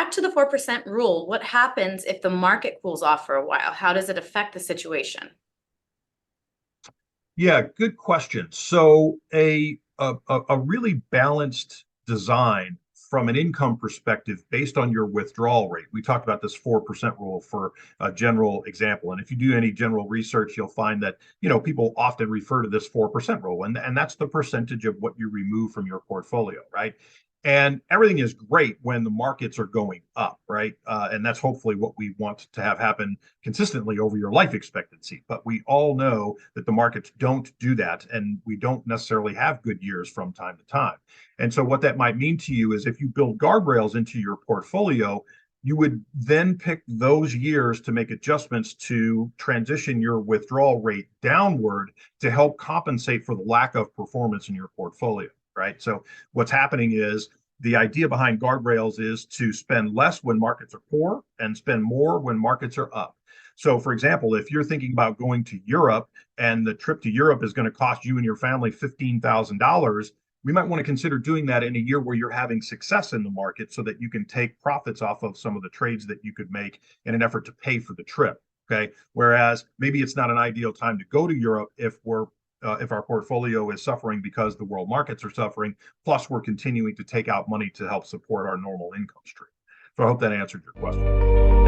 back to the 4% rule, what happens if the market cools off for a while? How does it affect the situation? Yeah, good question. So a really balanced design from an income perspective based on your withdrawal rate. We talked about this 4% rule for a general example. And if you do any general research, you'll find that, people often refer to this 4% rule, and that's the percentage of what you remove from your portfolio, right? And everything is great when the markets are going up, right? And that's hopefully what we want to have happen consistently over your life expectancy. But we all know that the markets don't do that, and we don't necessarily have good years from time to time. And so, what that might mean to you is if you build guardrails into your portfolio, you would then pick those years to make adjustments to transition your withdrawal rate downward to help compensate for the lack of performance in your portfolio, right? So what's happening is the idea behind guardrails is to spend less when markets are poor and spend more when markets are up. So, for example, if you're thinking about going to Europe and the trip to Europe is going to cost you and your family $15,000, we might want to consider doing that in a year where you're having success in the market so that you can take profits off of some of the trades that you could make in an effort to pay for the trip. Okay. Whereas maybe it's not an ideal time to go to Europe if our portfolio is suffering because the world markets are suffering, plus we're continuing to take out money to help support our normal income stream. So I hope that answered your question.